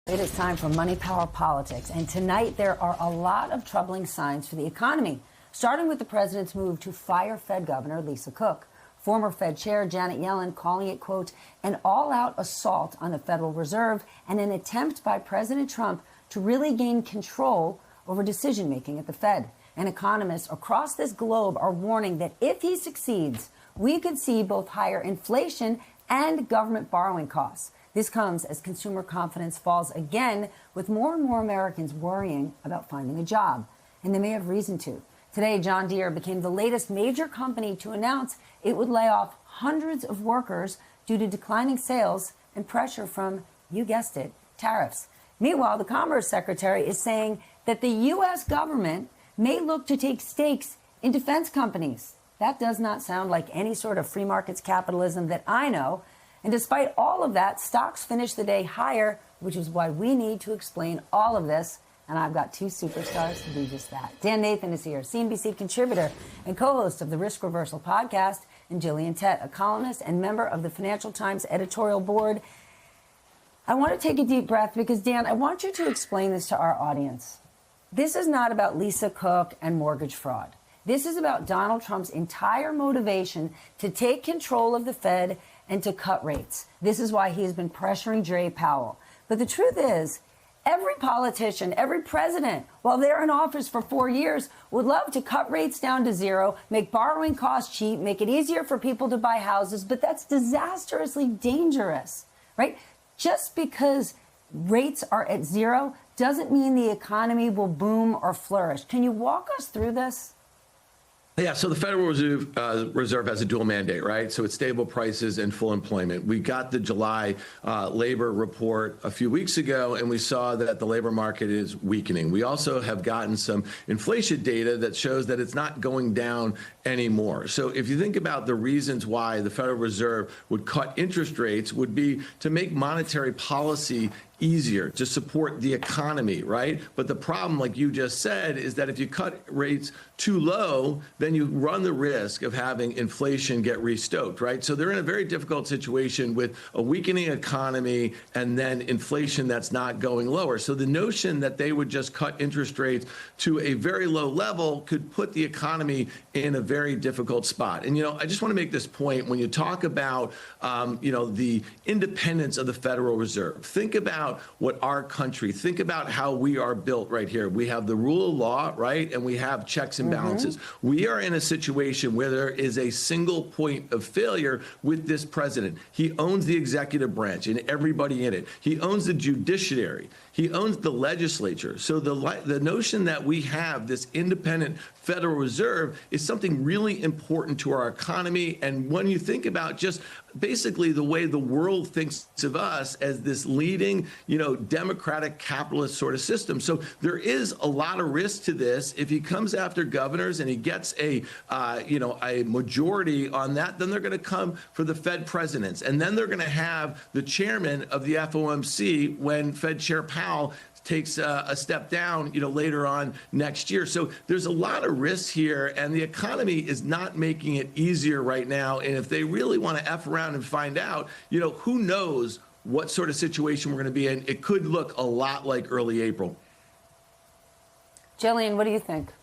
It is time for Money Power Politics, and tonight there are a lot of troubling signs for the economy, starting with the president's move to fire Fed Governor Lisa Cook. Former Fed Chair Janet Yellen calling it, quote, an all-out assault on the Federal Reserve and an attempt by President Trump to really gain control over decision-making at the Fed. And economists across this globe are warning that if he succeeds, we could see both higher inflation and government borrowing costs. This comes as consumer confidence falls again, with more and more Americans worrying about finding a job. And they may have reason to. Today, John Deere became the latest major company to announce it would lay off hundreds of workers due to declining sales and pressure from, you guessed it, tariffs. Meanwhile, the Commerce Secretary is saying that the U.S. government may look to take stakes in defense companies. That does not sound like any sort of free markets capitalism that I know. And despite all of that, stocks finished the day higher, which is why we need to explain all of this. And I've got two superstars to do just that. Dan Nathan is here, CNBC contributor and co-host of the Risk Reversal podcast, and Gillian Tett, a columnist and member of the Financial Times editorial board. I want to take a deep breath because, Dan, I want you to explain this to our audience. This is not about Lisa Cook and mortgage fraud. This is about Donald Trump's entire motivation to take control of the Fed and to cut rates. This is why he has been pressuring Jay Powell. But the truth is, every politician, every president, while they're in office for 4 years, would love to cut rates down to zero, make borrowing costs cheap, make it easier for people to buy houses. But that's disastrously dangerous, right? Just because rates are at zero doesn't mean the economy will boom or flourish. Can you walk us through this? Yeah, so the Federal Reserve has a dual mandate, right? So it's stable prices and full employment. We got the July labor report a few weeks ago, and we saw that the labor market is weakening. We also have gotten some inflation data that shows that it's not going down anymore. So if you think about the reasons why the Federal Reserve would cut interest rates, would be to make monetary policy easier, to support the economy, right? But the problem, like you just said, is that if you cut rates too low, then you run the risk of having inflation get restoked, right? So they're in a very difficult situation with a weakening economy and then inflation that's not going lower. So the notion that they would just cut interest rates to a very low level could put the economy in a very difficult spot. And, I just want to make this point when you talk about, the independence of the Federal Reserve. Think about what our country, think about how we are built right here. We have the rule of law, right? And we have checks and balances. We are in a situation where there is a single point of failure with this president. He owns the executive branch and everybody in it. He owns the judiciary. He owns the legislature. So the notion that we have this independent Federal Reserve is something really important to our economy. And when you think about just basically the way the world thinks of us as this leading, democratic capitalist sort of system. So there is a lot of risk to this. If he comes after governors and he gets a majority on that, then they're going to come for the Fed presidents. And then they're going to have the chairman of the FOMC when Fed Chair Powell takes a step down, later on next year. So there's a lot of risks here, and the economy is not making it easier right now. And if they really want to F around and find out, who knows what sort of situation we're going to be in. It could look a lot like early April. Gillian, what do you think?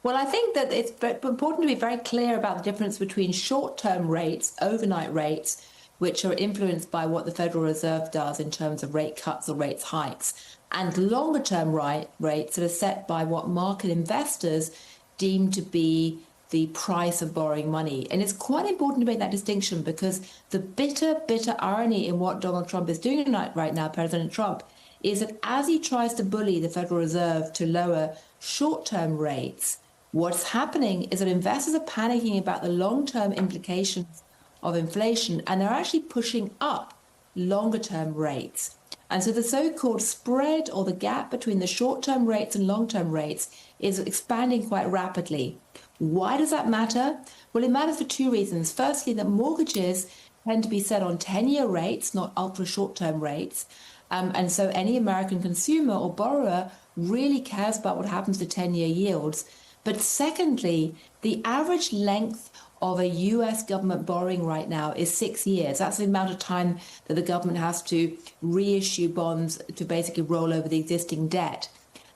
Well, I think that it's important to be very clear about the difference between short-term rates, overnight rates, which are influenced by what the Federal Reserve does in terms of rate cuts or rate hikes, and longer-term rates that are set by what market investors deem to be the price of borrowing money. And it's quite important to make that distinction because the bitter irony in what Donald Trump is doing right now, President Trump, is that as he tries to bully the Federal Reserve to lower short-term rates, what's happening is that investors are panicking about the long-term implications of inflation, and they're actually pushing up longer-term rates. And so the so-called spread, or the gap between the short-term rates and long-term rates, is expanding quite rapidly. Why does that matter? Well, it matters for two reasons. Firstly, that mortgages tend to be set on 10-year rates, not ultra short-term rates. And so any American consumer or borrower really cares about what happens to 10-year yields. But secondly, the average length of a US government borrowing right now is 6 years. That's the amount of time that the government has to reissue bonds to basically roll over the existing debt.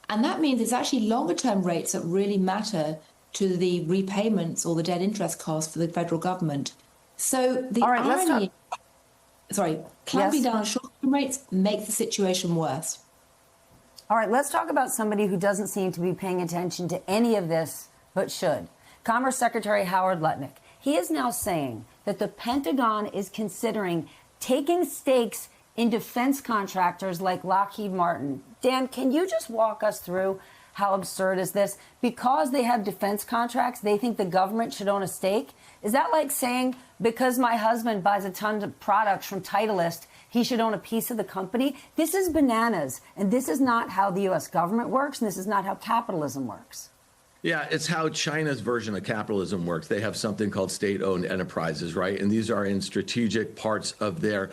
And that means it's actually longer term rates that really matter to the repayments or the debt interest costs for the federal government. So the irony, clamping down on short-term rates makes the situation worse. All right, let's talk about somebody who doesn't seem to be paying attention to any of this, but should. Commerce Secretary Howard Lutnick. He is now saying that the Pentagon is considering taking stakes in defense contractors like Lockheed Martin. Dan, can you just walk us through how absurd is this? Because they have defense contracts, they think the government should own a stake? Is that like saying, because my husband buys a ton of products from Titleist, he should own a piece of the company? This is bananas, and this is not how the U.S. government works, and this is not how capitalism works. Yeah, it's how China's version of capitalism works. They have something called state-owned enterprises, right? And these are in strategic parts of their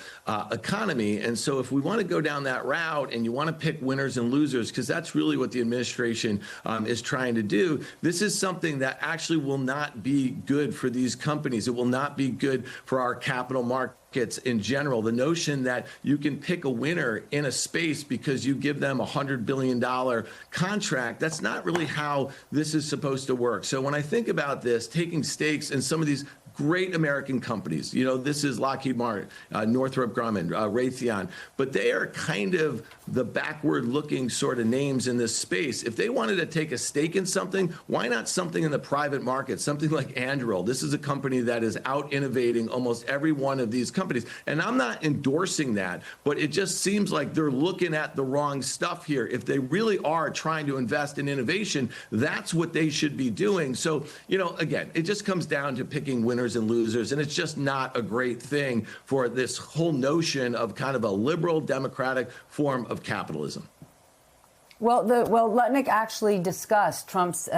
economy. And so if we want to go down that route and you want to pick winners and losers, because that's really what the administration is trying to do, this is something that actually will not be good for these companies. It will not be good for our capital markets in general. The notion that you can pick a winner in a space because you give them $100 billion contract, that's not really how this is supposed to work. So when I think about this, taking stakes in some of these great American companies, you know, this is Lockheed Martin, Northrop Grumman, Raytheon, but they are kind of the backward looking sort of names in this space. If they wanted to take a stake in something, why not something in the private market, something like Anduril? This is a company that is out innovating almost every one of these companies. And I'm not endorsing that, but it just seems like they're looking at the wrong stuff here. If they really are trying to invest in innovation, that's what they should be doing. So, you know, again, it just comes down to picking winners and losers, and it's just not a great thing for this whole notion of kind of a liberal democratic form of capitalism. Well, Lutnick actually discussed Trump's,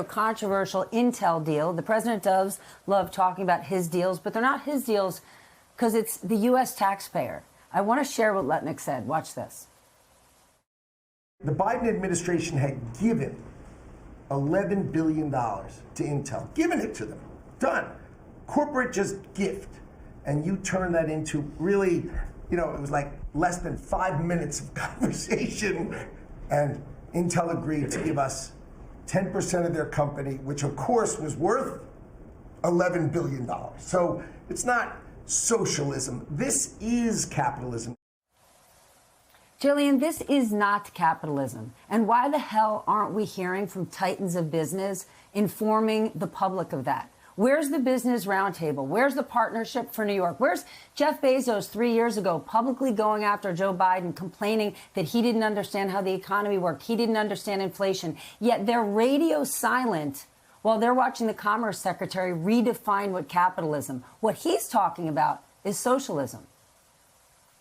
controversial Intel deal. The president does love talking about his deals, but they're not his deals because it's the U.S. taxpayer. I want to share what Lutnick said. Watch this. The Biden administration had given $11 billion to Intel, given it to them, done. Corporate just gift. And you turn that into really, it was like less than 5 minutes of conversation. And Intel agreed to give us 10% of their company, which of course was worth $11 billion. So it's not socialism. This is capitalism. Jillian, this is not capitalism. And why the hell aren't we hearing from titans of business informing the public of that? Where's the business roundtable? Where's the partnership for New York? Where's Jeff Bezos 3 years ago publicly going after Joe Biden, complaining that he didn't understand how the economy worked? He didn't understand inflation. Yet they're radio silent while they're watching the Commerce Secretary redefine what capitalism. What he's talking about is socialism.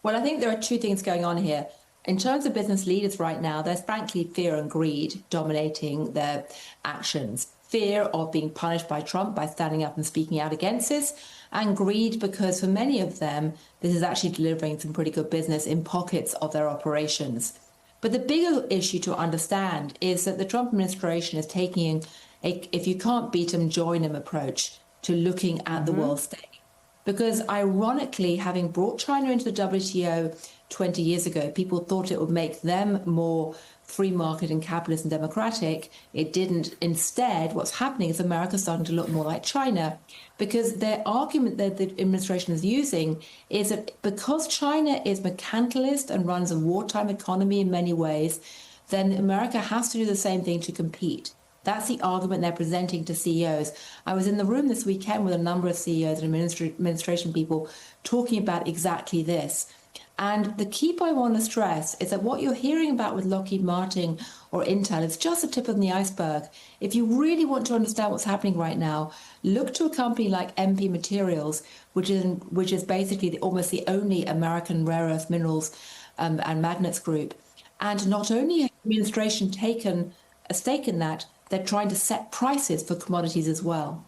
Well, I think there are two things going on here. In terms of business leaders right now, there's frankly fear and greed dominating their actions. Fear of being punished by Trump by standing up and speaking out against this, and greed because for many of them, this is actually delivering some pretty good business in pockets of their operations. But the bigger issue to understand is that the Trump administration is taking a if you can't beat them, join them approach to looking at the world stage. Because ironically, having brought China into the WTO 20 years ago, people thought it would make them more free market and capitalist and democratic. It didn't. Instead, what's happening is America's starting to look more like China, because their argument that the administration is using is that because China is mercantilist and runs a wartime economy in many ways, then America has to do the same thing to compete. That's the argument they're presenting to CEOs. I was in the room this weekend with a number of CEOs and administration people talking about exactly this. And the key point I want to stress is that what you're hearing about with Lockheed Martin or Intel is just the tip of the iceberg. If you really want to understand what's happening right now, look to a company like MP Materials, which is basically almost the only American rare earth minerals and magnets group. And not only has the administration taken a stake in that, they're trying to set prices for commodities as well.